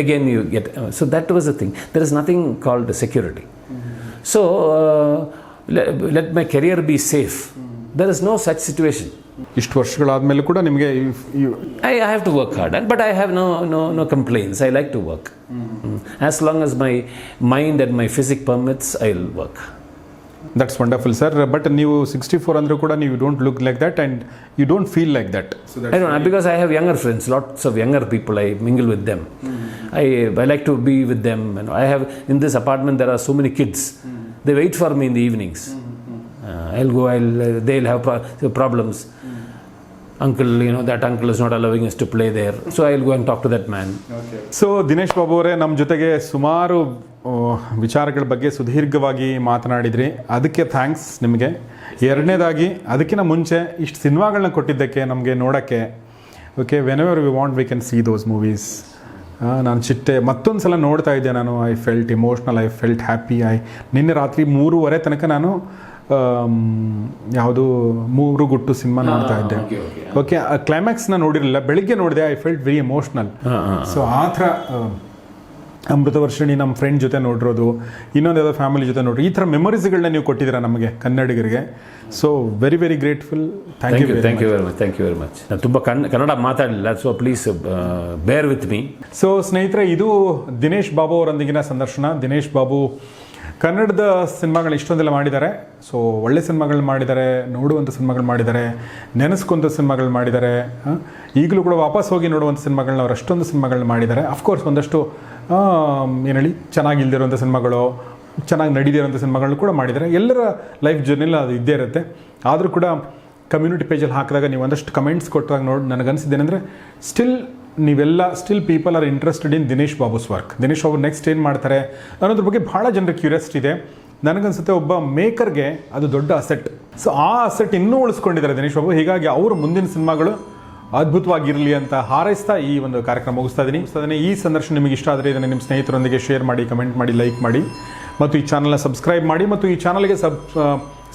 Again you get... So that was the thing. There is nothing called security. So let my career be safe. There is no such situation. ಇಷ್ಟು ವರ್ಷಗಳಾದ್ಮೇಲೆ ಕೂಡ ನಿಮಗೆ... I have to work hard. But I have no complaints. I like to work. As long as my mind and my physique permits, I will work. That's wonderful, sir. But ನೀವು 64 ಅಂದರೂ ಕೂಡ ನೀವು don't look like that and you don't feel like that. So I don't know, because I have younger friends, lots of younger people. I mingle with them. I like to be with them. I have in this apartment there are so many kids. They wait for me in the evenings. I'll go. They'll have problems. Uncle, that uncle is not allowing us to play there. So I'll go and talk to that man. Okay. So Dinesh Babu ಅವರೇ, ನಮ್ಮ ಜೊತೆಗೆ ಸುಮಾರು ವಿಚಾರಗಳ ಬಗ್ಗೆ ಸುದೀರ್ಘವಾಗಿ ಮಾತನಾಡಿದ್ರಿ. ಅದಕ್ಕೆ thanks ನಿಮಗೆ. ಎರಡನೇದಾಗಿ ಅದಕ್ಕಿಂತ ಮುಂಚೆ ಇಷ್ಟು ಸಿನಿಮಾಗಳನ್ನ ಕೊಟ್ಟಿದ್ದಕ್ಕೆ ನಮಗೆ ನೋಡೋಕ್ಕೆ. Okay, when ever we want we can see those movies. ನಾನು ಚಿಟ್ಟೆ ಮತ್ತೊಂದು ಸಲ ನೋಡ್ತಾ ಇದ್ದೆ. ನಾನು I felt emotional, I felt happy. ನಿನ್ನೆ ರಾತ್ರಿ 3:30 ತನಕ ನಾನು ಯಾವುದು 3 ಗುಟ್ಟು ಸಿನಿಮಾ ನೋಡ್ತಾ ಇದ್ದೆ. ಓಕೆ, ಆ ಕ್ಲೈಮ್ಯಾಕ್ಸ್ನ ನೋಡಿರಲಿಲ್ಲ, ಬೆಳಿಗ್ಗೆ ನೋಡಿದೆ. I felt very emotional. So ಆ ಥರ ಅಮೃತವರ್ಷಿಣಿ ನಮ್ಮ ಫ್ರೆಂಡ್ ಜೊತೆ ನೋಡಿರೋದು, ಇನ್ನೊಂದು ಯಾವುದೋ ಫ್ಯಾಮಿಲಿ ಜೊತೆ ನೋಡ್ರಿ, ಈ ಥರ ಮೆಮೊರೀಸ್ಗಳನ್ನ ನೀವು ಕೊಟ್ಟಿದ್ದೀರಾ ನಮಗೆ ಕನ್ನಡಿಗರಿಗೆ. So very very grateful. Thank you very much. ನಾನು ತುಂಬ ಕನ್ನಡ ಮಾತಾಡಲಿಲ್ಲ, so please bear with me. So ಸ್ನೇಹಿತರೆ, ಇದು ದಿನೇಶ್ ಬಾಬು ಅವರೊಂದಿಗಿನ ಸಂದರ್ಶನ. ದಿನೇಶ್ ಬಾಬು ಕನ್ನಡದ ಸಿನಿಮಾಗಳು ಇಷ್ಟೊಂದೆಲ್ಲ ಮಾಡಿದ್ದಾರೆ. ಸೊ ಒಳ್ಳೆ ಸಿನಿಮಾಗಳು ಮಾಡಿದ್ದಾರೆ, ನೋಡುವಂಥ ಸಿನಿಮಾಗಳು ಮಾಡಿದ್ದಾರೆ, ನೆನೆಸ್ಕೊಂಥ ಸಿನಿಮಾಗಳು ಮಾಡಿದ್ದಾರೆ. ಈಗಲೂ ಕೂಡ ವಾಪಸ್ ಹೋಗಿ ನೋಡುವಂಥ ಸಿನಿಮಾಗಳನ್ನ ಅವ್ರು ಅಷ್ಟೊಂದು ಸಿನಿಮಾಗಳನ್ನ ಮಾಡಿದ್ದಾರೆ. ಅಫ್ಕೋರ್ಸ್ ಒಂದಷ್ಟು ಏನು ಹೇಳಿ ಚೆನ್ನಾಗಿಲ್ದಿರೋಂಥ ಸಿನಿಮಾಗಳು, ಚೆನ್ನಾಗಿ ನಡೀದಿರೋಂಥ ಸಿನಿಮಾಗಳನ್ನ ಕೂಡ ಮಾಡಿದ್ದಾರೆ. ಎಲ್ಲರ ಲೈಫ್ ಜರ್ನಿಲಿ ಅದು ಇದ್ದೇ ಇರುತ್ತೆ. ಆದರೂ ಕೂಡ ಕಮ್ಯುನಿಟಿ ಪೇಜಲ್ಲಿ ಹಾಕಿದಾಗ ನೀವು ಒಂದಷ್ಟು ಕಮೆಂಟ್ಸ್ ಕೊಟ್ಟಾಗ ನನಗನ್ಸಿದ್ದೇನೆಂದರೆ still people are interested in Dinesh Babu's work. Dinesh Babu next ಏನು ಮಾಡ್ತಾರೆ ಅನ್ನೋದ್ರ ಬಗ್ಗೆ ಭಾಳ ಜನರಿಗೆ ಕ್ಯೂರಿಯಾಸಿಟಿ ಇದೆ. ನನಗನ್ಸುತ್ತೆ ಒಬ್ಬ ಮೇಕರ್ಗೆ ಅದು ದೊಡ್ಡ ಅಸೆಟ್. ಸೊ ಆ ಅಸೆಟ್ ಇನ್ನೂ ಉಳಿಸ್ಕೊಂಡಿದ್ದಾರೆ ದಿನೇಶ್ ಬಾಬು. ಹೀಗಾಗಿ ಅವರು ಮುಂದಿನ ಸಿನಿಮಾಗಳು ಅದ್ಭುತವಾಗಿರಲಿ ಅಂತ ಹಾರೈಸ್ತಾ ಈ ಒಂದು ಕಾರ್ಯಕ್ರಮ ಮುಗಿಸ್ತಾ ಇದ್ದೀನಿ. ಈ ಸಂದರ್ಶನ ನಿಮಗೆ ಇಷ್ಟ ಆದರೆ ಇದನ್ನು ನಿಮ್ಮ ಸ್ನೇಹಿತರೊಂದಿಗೆ ಶೇರ್ ಮಾಡಿ, ಕಮೆಂಟ್ ಮಾಡಿ, ಲೈಕ್ ಮಾಡಿ ಮತ್ತು ಈ ಚಾನಲ್ನ ಸಬ್ಸ್ಕ್ರೈಬ್ ಮಾಡಿ. ಮತ್ತು ಈ ಚಾನಲ್ಗೆ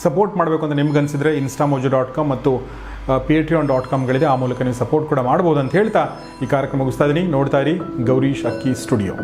ಸಪೋರ್ಟ್ ಮಾಡಬೇಕು ಅಂತ ನಿಮ್ಗೆ ಅನಿಸಿದರೆ instamojo.com ಮತ್ತು patreon.comಗಳಿದೆ, ಆ ಮೂಲಕ ನೀವು ಸಪೋರ್ಟ್ ಕೂಡ ಮಾಡ್ಬೋದು ಅಂತ ಹೇಳ್ತಾ ಈ ಕಾರ್ಯಕ್ರಮ ಮುಗಿಸ್ತಾ ಇದ್ದೀನಿ. ನೋಡ್ತಾ ಇರಿ ಗೌರೀಶ್ ಅಕ್ಕಿ ಸ್ಟುಡಿಯೋ.